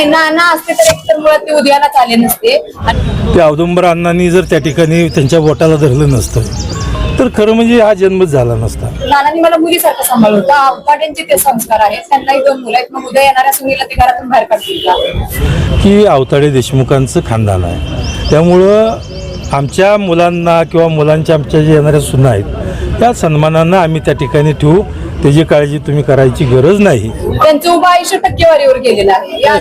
नाही, नाना असते तर एकतर मुळात ते उद्यानाच आले नसते. त्या औदुंबर अण्णांनी जर त्या ठिकाणी त्यांच्या बोटाला धरलं नसतं तर खरं म्हणजे हा जन्मच झाला नसता. नानांनी मला मुलीसारखं सांभाळलं होतं. अवताड्यांचे ते संस्कार आहेत, त्यांनाही 2 मुलं आहेत. मग उद्या येणाऱ्या सुनीला ते घरातून बाहेर काढतील का? की अवताडे देशमुखांचं खानदान आहे, त्यामुळं आमच्या मुलांना किंवा मुलांच्या आमच्या जे येणाऱ्या सुना आहेत त्या सन्मानानं आम्ही त्या ठिकाणी ठेवू. त्याची काळजी तुम्ही करायची गरज नाही. त्यांचं उभं आयुष्य टक्केवारीवर गेलेलं आहे. या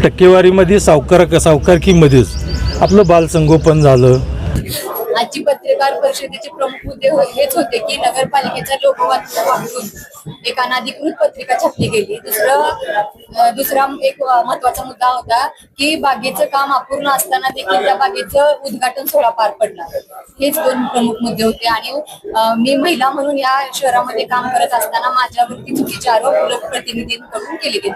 टक्केवारीमध्ये सावकारकीमध्येच आपलं बालसंगोपन झालं. आजची पत्रकार परिषदेचे प्रमुख मुद्दे हेच होते की नगरपालिकेच्या लोकवाद वापरून एक अनाधिकृत पत्रिका छापली गेली. दुसरा एक महत्वाचा मुद्दा होता की बागेचं काम अपूर्ण असताना देखील त्या बागेचं उद्घाटन सोहळा पार पडला. हेच 2 प्रमुख मुद्दे होते. आणि मी महिला म्हणून या शहरामध्ये काम करत असताना माझ्यावरती चुकीचे आरोप लोकप्रतिनिधींकडून केले गेले.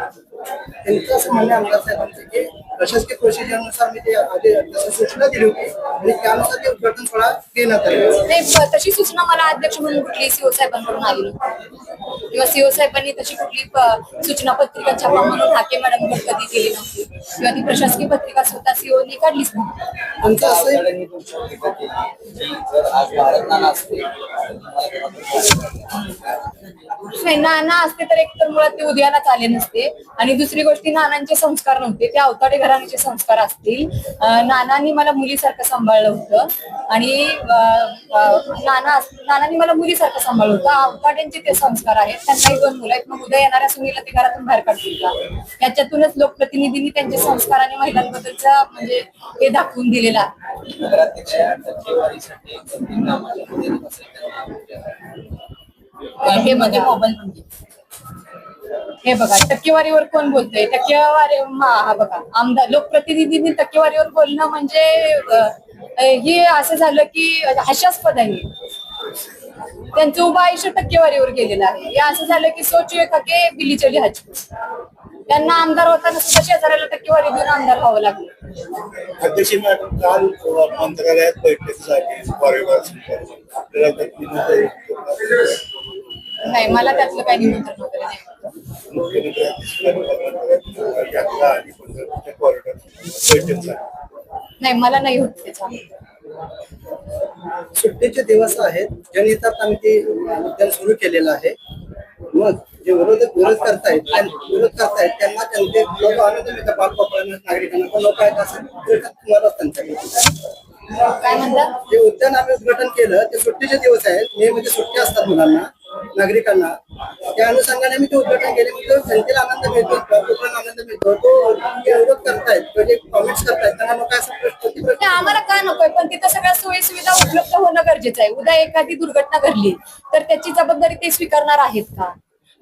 त्यांचं असं म्हणणं आमदार साहेबांचं की प्रशासकीय प्रोसिजरनुसार मी ते सूचना दिली होती आणि त्यानुसार ते उद्घाटन सोहळा घेण्यात आला. नाही, तशी सूचना मला अध्यक्ष म्हणून कुठली सीओ साहेबांकडून आली नव्हती किंवा सीओ साहेबांनी तशी कुठली सूचना पत्रिका छापा म्हणून हाके मॅडम कधी केली नव्हती किंवा ती प्रशासकीय पत्रिका स्वतः सीओनी काढलीच नव्हती. आमचं असं नाही, नाना असते तर एकतर मुळात ते उद्यानाच आले नसते. आणि दुसरी गोष्टी, नानांचे संस्कार नव्हते, ते अवताडे घराण्याचे संस्कार असतील. नानांनी मला मुलीसारखं सांभाळलं होतं आणि नानांनी मला मुलीसारखं सांभाळलं होतं. अवताड्यांचे ते संस्कार आहेत, त्यांनाही 2 मुलं आहेत. मग उद्या येणाऱ्या सुनीला ते घरातून बाहेर काढतील का? याच्यातूनच लोकप्रतिनिधींनी त्यांचे संस्कार आणि महिलांबद्दलचा म्हणजे हे दाखवून दिलेलं आहे. हे म्हणजे मोबाईल म्हणजे हे बघा, टक्केवारीवर कोण बोलतोय? टक्केवारी हा बघा, आमदार लोकप्रतिनिधींनी टक्केवारीवर बोलणं म्हणजे हे असं झालं की हास्यास्पद आहे. त्यांचं उभं आयुष्य टक्केवारीवर गेलेलं आहे. हे असं झालं की सोचिए का के बिली चली हज. त्यांना आमदार होताना सुद्धा शेजाऱ्याला टक्केवारी देऊन आमदार व्हावं लागलं. अध्यक्ष मॅडम, काल मंत्रालयात बैठकीसाठी नाही, मला त्यातलं काही निमंत्रण वगैरे नाही. नाही, मला नाही होत त्याचा. सुट्टीचे दिवस आहेत, जनहितात आम्ही ते उद्यान सुरू केलेलं आहे. मग जे विरोध करतायत त्यांना त्यांचे लोक आनंद मिळतात. नागरिकांना पण लोक आहेत असं तुम्हाला काय म्हणतात? जे उद्यान आम्ही उद्घाटन केलं ते सुट्टीचे दिवस आहेत. मे मध्ये सुट्टी असतात मुलांना, नागरिकांना. त्या अनुषंगाने मी ते उद्घाटन केले. म्हणजे जनतेला आनंद मिळतो, लोकांना आनंद मिळतो. तो विरोध करतायत म्हणजे कॉमेंट्स करतायत त्यांना लोक असं आम्हाला का नकोय, पण तिथं सगळ्या सोयी सुविधा उपलब्ध होणं गरजेचं आहे. उद्या एखादी दुर्घटना घडली तर त्याची जबाबदारी ते स्वीकारणार आहेत का?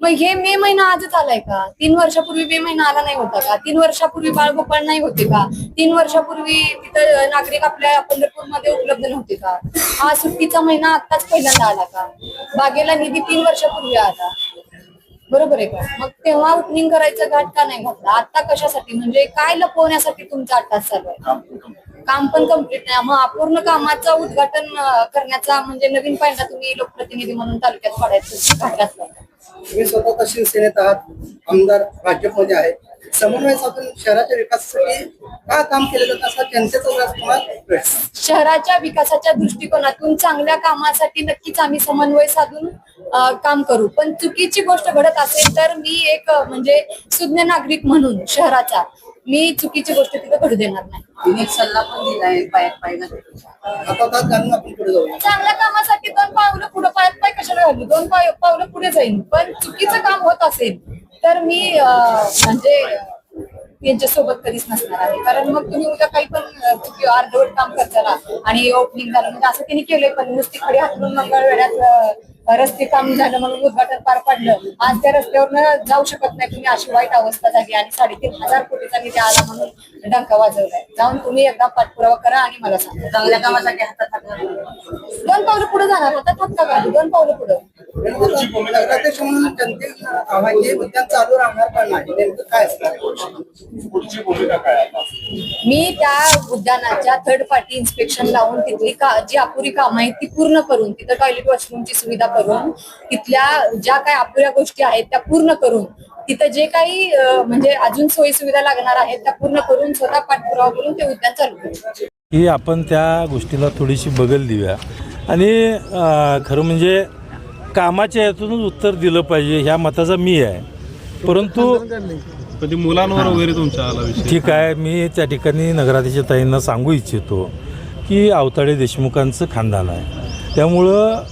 मग हे मे महिना आजच आलाय का? 3 वर्षापूर्वी मे महिना आला नाही होता का? 3 वर्षापूर्वी बाळगोपाळ नाही होते का? 3 वर्षापूर्वी तिथं नागरिक आपल्या पंढरपूरमध्ये उपलब्ध नव्हते का? हा सुट्टीचा महिना आत्ताच पहिल्यांदा आला का? बागेला निधी 3 वर्षापूर्वी आला, बरोबर आहे का? मग तेव्हा ओपनिंग करायचा घाट का नाही घातला? आता कशासाठी? म्हणजे काय लपवण्यासाठी तुमचा 8 तास चालू आहे? काम पण कम्प्लीट नाही. मग अपूर्ण कामाचं उद्घाटन करण्याचा म्हणजे नवीन पाहिजे तुम्ही लोकप्रतिनिधी म्हणून तालुक्यात पाडायचं घाट घातला. तुम्ही स्वतः शिवसेनेत आहात, आमदार भाजपमध्ये आहेत. समन्वय साधून शहराच्या विकासासाठी काय काम केलेलं तसा जनतेचा शहराच्या विकासाच्या दृष्टिकोनातून चांगल्या कामासाठी नक्कीच आम्ही समन्वय साधून काम करू. पण चुकीची गोष्ट घडत असेल तर मी एक म्हणजे सुज्ञ नागरिक म्हणून शहराचा मी चुकीची गोष्ट तिथे घडू देणार नाही. तिने सल्ला पण दिलाय पायात चांगल्या कामासाठी 2 पावलं पुढे, पाय कशाला घालू? 2 पावलं पुढे जाईन. पण चुकीचं काम होत असेल तर मी म्हणजे त्यांच्या सोबत कधीच नसणार आहे. कारण मग तुम्ही उद्या काही पण अर्धवट काम करताना आणि ओपनिंग झालं म्हणजे असं त्यांनी केलंय, पण नुसती खडी हातरून मंगळवेढ्यात रस्ते काम झालं म्हणून उद्घाटन पार पडलं. आज त्या रस्त्यावर जाऊ शकत नाही तुम्ही, अशी वाईट अवस्था झाली. आणि 3,500 कोटीचा निधी आला म्हणून डंका वाजवलाय. जाऊन तुम्ही एकदा पाठपुरावा करा आणि मला सांगा. चांगल्या कामासाठी हातात हात 2 पावलं पुढे जाणार होता, हात का घालू? 2 पावलं पुढे. नगराध्यक्ष म्हणून जनते उद्यान चालू राहणार पण नाही, नेमकं काय असणार? पुढची भूमिका काय आता? मी त्या उद्यानाच्या 3rd पार्टी इन्स्पेक्शन लावून तिथली जी अपुरी कामं आहेत ती पूर्ण करून, तिथं टॉयलेट वॉशरूमची सुविधा करून, तिथल्या ज्या काही अपुऱ्या गोष्टी आहेत त्या पूर्ण करून तिथं जे काही म्हणजे अजून सोयी सुविधा लागणार आहेत त्या पूर्ण करून स्वतः पाठपुरावा करून ते उद्यान चालू करू. की आपण त्या गोष्टीला थोडीशी बगल देऊया आणि खरं म्हणजे कामाच्या ह्यातूनच उत्तर दिलं पाहिजे ह्या मताचा मी आहे. परंतु कधी मुलांवर वगैरे तुमच्या आला विषय? ठीक आहे, मी त्या ठिकाणी नगराध्यक्ष ताईंना सांगू इच्छितो की अवताडे देशमुखांचं खानदान आहे. त्यामुळं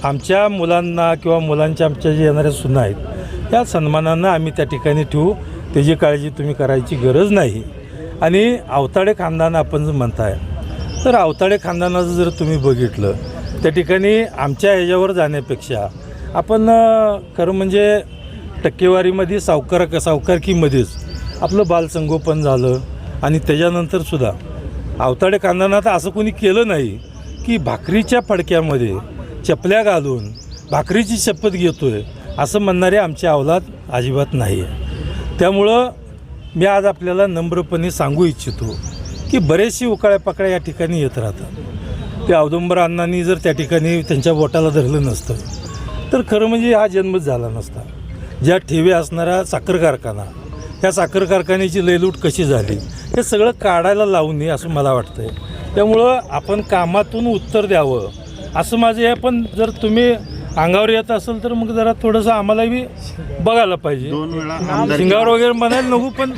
आमच्या मुलांना किंवा मुलांच्या आमच्या जे येणाऱ्या सुना आहेत या सन्मानानं आम्ही त्या ठिकाणी ठेवू. त्याची काळजी तुम्ही करायची गरज नाही. आणि अवताडे खानदान आपण जर म्हणताय तर अवताडे खानदानाचं जर तुम्ही बघितलं त्या ठिकाणी आमच्या ह्याच्यावर जाण्यापेक्षा आपण खरं म्हणजे टक्केवारीमध्ये सावकारकीमध्येच आपलं बालसंगोपन झालं. आणि त्याच्यानंतरसुद्धा अवताडे खानदानात असं कोणी केलं नाही की भाकरीच्या फडक्यामध्ये चपल्या घालून भाकरीची शपथ घेतोय असं म्हणणारे आमचे अवलाद अजिबात नाही आहे. त्यामुळं मी आज आपल्याला नम्रपणे सांगू इच्छितो की बरेचशी उकाळ्या पाकळ्या या ठिकाणी येत राहतात. ते औदुंबर अण्णांनी जर त्या ठिकाणी त्यांच्या बोटाला धरलं नसतं तर खरं म्हणजे हा जन्मच झाला नसता. ज्या ठेवे असणारा साखर कारखाना, ह्या साखर कारखान्याची लयलूट कशी झाली हे सगळं काढायला लावू नये असं मला वाटतं आहे. त्यामुळं आपण कामातून उत्तर द्यावं असं माझं आहे. पण जर तुम्ही अंगावर येत असेल तर मग जरा थोडंसं आम्हालाही बघायला पाहिजे. 2 वेळा सिंगावर वगैरे म्हणायला नको पण